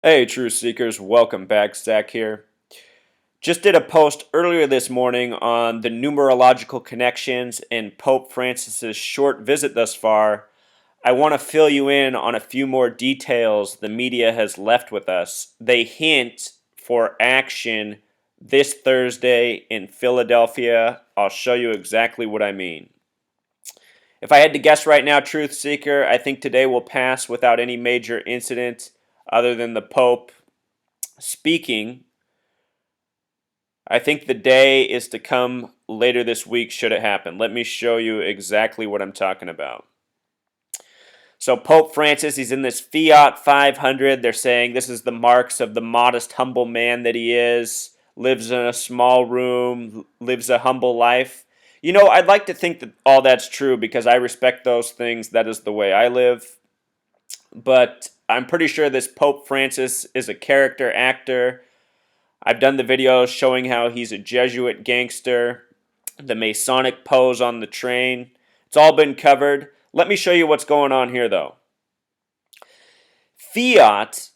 Hey, Truth Seekers, welcome back. Zach here. Just did a post earlier this morning on the numerological connections and Pope Francis's short visit thus far. I want to fill you in on a few more details the media has left with us. They hint for action this Thursday in Philadelphia. I'll show you exactly what I mean. If I had to guess right now, Truth Seeker, I think today will pass without any major incident other than the Pope speaking. I think the day is to come later this week should it happen. Let me show you exactly what I'm talking about. So Pope Francis, he's in this Fiat 500. They're saying this is the marks of the modest, humble man that he is, lives in a small room, lives a humble life. You know, I'd like to think that all that's true because I respect those things. That is the way I live. But I'm pretty sure this Pope Francis is a character actor. I've done the videos showing how he's a Jesuit gangster, the Masonic pose on the train. It's all been covered. Let me show you what's going on here, though. Fiat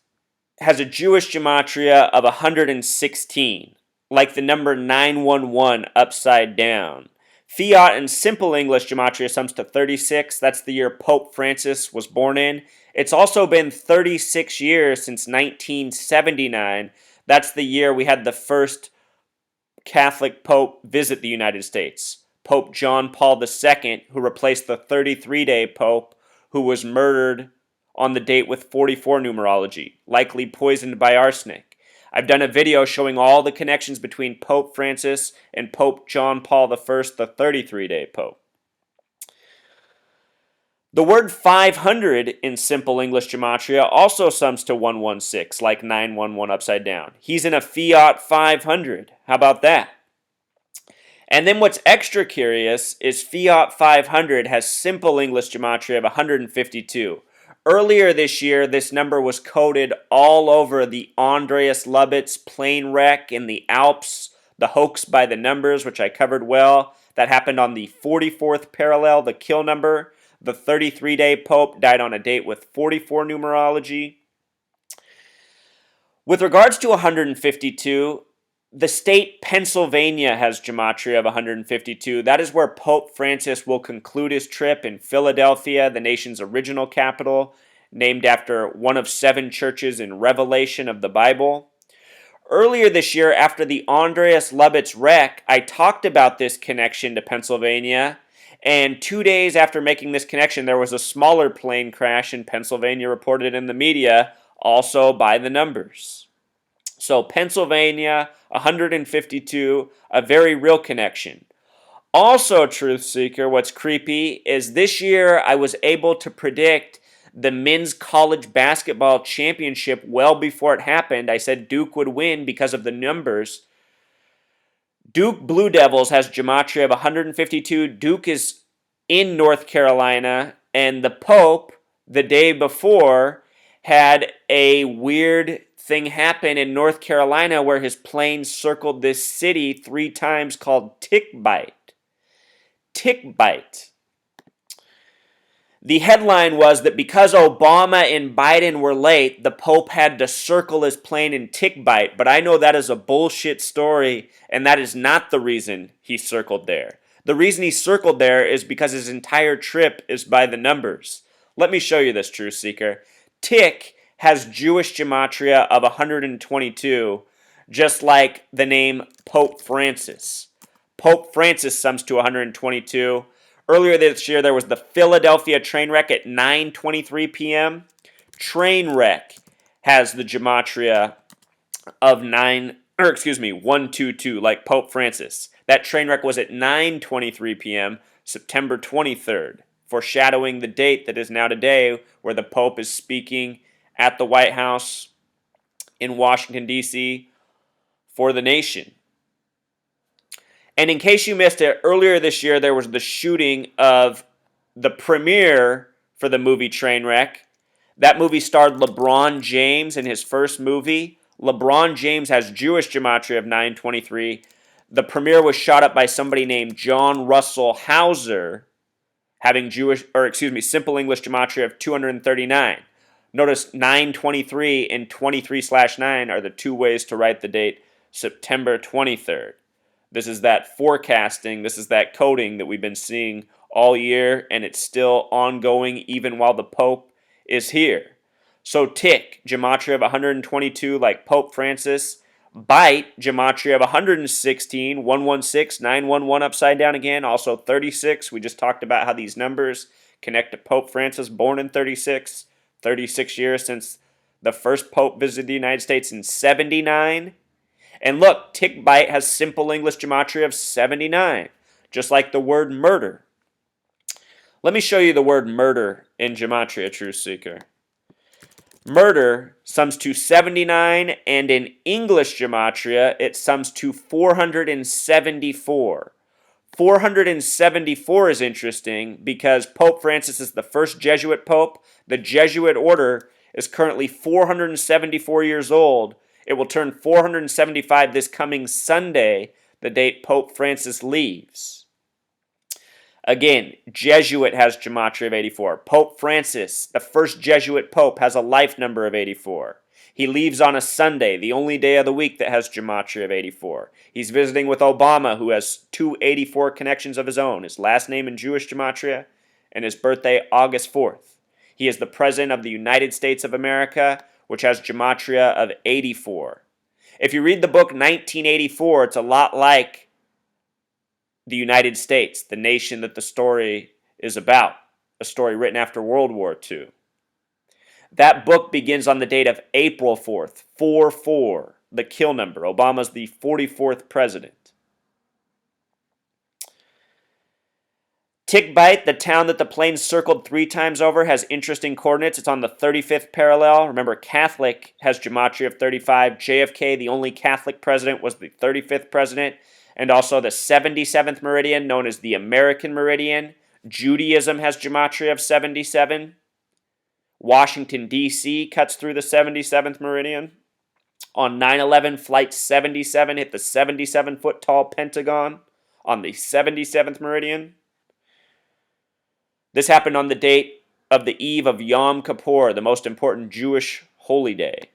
has a Jewish gematria of 116, like the number 911 upside down. Fiat in simple English gematria sums to 36. That's the year Pope Francis was born in. It's also been 36 years since 1979. That's the year we had the first Catholic Pope visit the United States. Pope John Paul II, who replaced the 33-day Pope who was murdered on the date with 44 numerology, likely poisoned by arsenic. I've done a video showing all the connections between Pope Francis and Pope John Paul I, the 33-day Pope. The word 500 in simple English gematria also sums to 116, like 911 upside down. He's in a Fiat 500. How about that? And then what's extra curious is Fiat 500 has simple English gematria of 152. Earlier this year, this number was coded all over the Andreas Lubitz plane wreck in the Alps, the hoax by the numbers, which I covered well. That happened on the 44th parallel, the kill number. The 33-day Pope died on a date with 44 numerology. With regards to 152, the state Pennsylvania has gematria of 152. That is where Pope Francis will conclude his trip in Philadelphia, the nation's original capital, named after one of 7 churches in Revelation of the Bible. Earlier this year, after the Andreas Lubitz wreck, I talked about this connection to Pennsylvania. And 2 days after making this connection, there was a smaller plane crash in Pennsylvania reported in the media, also by the numbers. So Pennsylvania, 152, a very real connection. Also, Truth Seeker, what's creepy is this year I was able to predict the men's college basketball championship well before it happened. I said Duke would win because of the numbers. Duke Blue Devils has gematria of 152. Duke is in North Carolina, and the Pope, the day before, had a weird thing happen in North Carolina where his plane circled this city 3 times called Tick Bite. Tick Bite. The headline was that because Obama and Biden were late, the Pope had to circle his plane in Tick Bite, but I know that is a bullshit story, and that is not the reason he circled there. The reason he circled there is because his entire trip is by the numbers. Let me show you this, Truth Seeker. Tick has Jewish gematria of 122, just like the name Pope Francis. Pope Francis sums to 122. Earlier this year, there was the Philadelphia train wreck at 9:23 p.m. Train wreck has the gematria of 122, like Pope Francis. That train wreck was at 9:23 p.m., September 23rd, foreshadowing the date that is now today, where the Pope is speaking at the White House in Washington, D.C. for the nation. And in case you missed it, earlier this year there was the shooting of the premiere for the movie Trainwreck. That movie starred LeBron James in his first movie. LeBron James has Jewish gematria of 923. The premiere was shot up by somebody named John Russell Hauser, having simple English gematria of 239. Notice 923 and 23/9 are the two ways to write the date September 23rd. This is that forecasting, this is that coding that we've been seeing all year, and it's still ongoing even while the Pope is here. So tick, gematria of 122 like Pope Francis. Bite, gematria of 116, 116, 911 upside down again. Also 36, we just talked about how these numbers connect to Pope Francis, born in 36. 36 years since the first Pope visited the United States in 79. And look, tick bite has simple English gematria of 79, just like the word murder. Let me show you the word murder in gematria, Truth Seeker. Murder sums to 79, and in English gematria, it sums to 474. 474 is interesting because Pope Francis is the first Jesuit pope. The Jesuit order is currently 474 years old. It will turn 475 this coming Sunday, the date Pope Francis leaves. Again, Jesuit has gematria of 84. Pope Francis, the first Jesuit pope, has a life number of 84. He leaves on a Sunday, the only day of the week that has gematria of 84. He's visiting with Obama, who has two 84 connections of his own, his last name in Jewish gematria and his birthday August 4th. He is the President of the United States of America, which has gematria of 84. If you read the book 1984, it's a lot like the United States, the nation that the story is about, a story written after World War II. That book begins on the date of April 4th, 4-4, the kill number. Obama's the 44th president. Tikbite, the town that the plane circled 3 times over, has interesting coordinates. It's on the 35th parallel. Remember, Catholic has gematria of 35. JFK, the only Catholic president, was the 35th president. And also the 77th meridian, known as the American meridian. Judaism has gematria of 77. Washington, D.C. cuts through the 77th meridian. On 9/11, Flight 77 hit the 77-foot-tall Pentagon on the 77th meridian. This happened on the date of the eve of Yom Kippur, the most important Jewish holy day.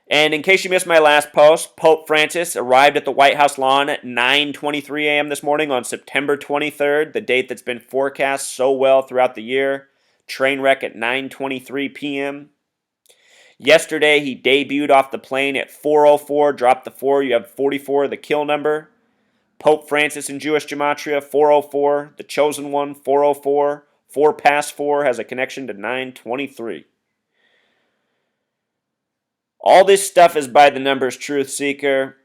And in case you missed my last post, Pope Francis arrived at the White House lawn at 9:23 a.m. this morning on September 23rd, the date that's been forecast so well throughout the year. Train wreck at 9:23 p.m. Yesterday, he debuted off the plane at 4:04, dropped the 4, you have 44, the kill number. Pope Francis in Jewish gematria, 4:04, the chosen one, 4:04, 4 past 4 has a connection to 9:23. All this stuff is by the numbers, Truth Seeker.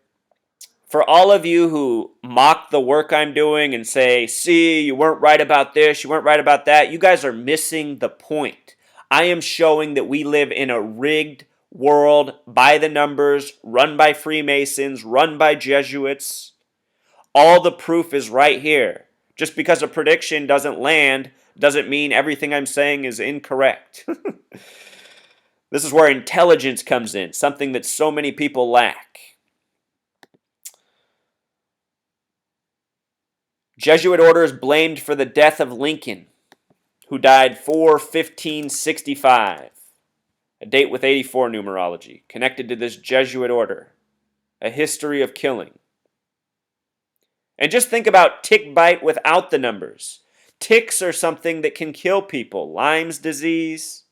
For all of you who mock the work I'm doing and say, see, you weren't right about this, you weren't right about that, you guys are missing the point. I am showing that we live in a rigged world by the numbers, run by Freemasons, run by Jesuits. All the proof is right here. Just because a prediction doesn't land doesn't mean everything I'm saying is incorrect. This is where intelligence comes in, something that so many people lack. Jesuit orders blamed for the death of Lincoln, who died 4/15/65, a date with 84 numerology, connected to this Jesuit order, a history of killing. And just think about tick bite without the numbers. Ticks are something that can kill people. Lyme's disease.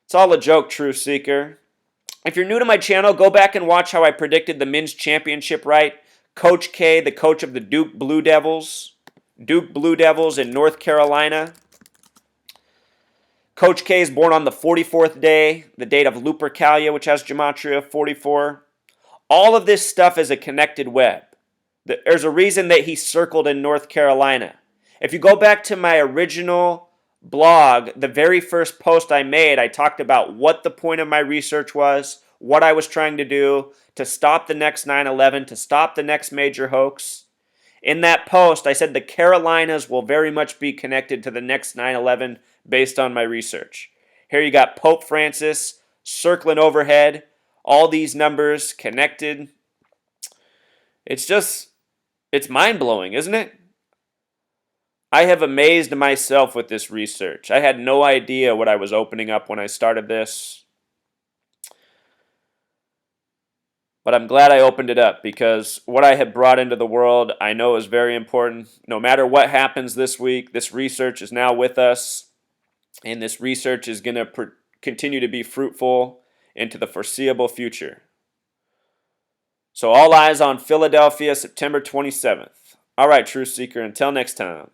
It's all a joke, Truth Seeker. If you're new to my channel, go back and watch how I predicted the men's championship right. Coach K, the coach of the Duke Blue Devils in North Carolina. Coach K is born on the 44th day, the date of Lupercalia, which has gematria 44. All of this stuff is a connected web. There's a reason that he circled in North Carolina. If you go back to my original blog, the very first post I made, I talked about what the point of my research was, what I was trying to do to stop the next 9/11, to stop the next major hoax. In that post, I said the Carolinas will very much be connected to the next 9/11 based on my research. Here you got Pope Francis circling overhead, all these numbers connected. It's mind-blowing, isn't it? I have amazed myself with this research. I had no idea what I was opening up when I started this. But I'm glad I opened it up because what I have brought into the world I know is very important. No matter what happens this week, this research is now with us, and this research is going to continue to be fruitful into the foreseeable future. So all eyes on Philadelphia, September 27th. All right, Truth Seeker, until next time.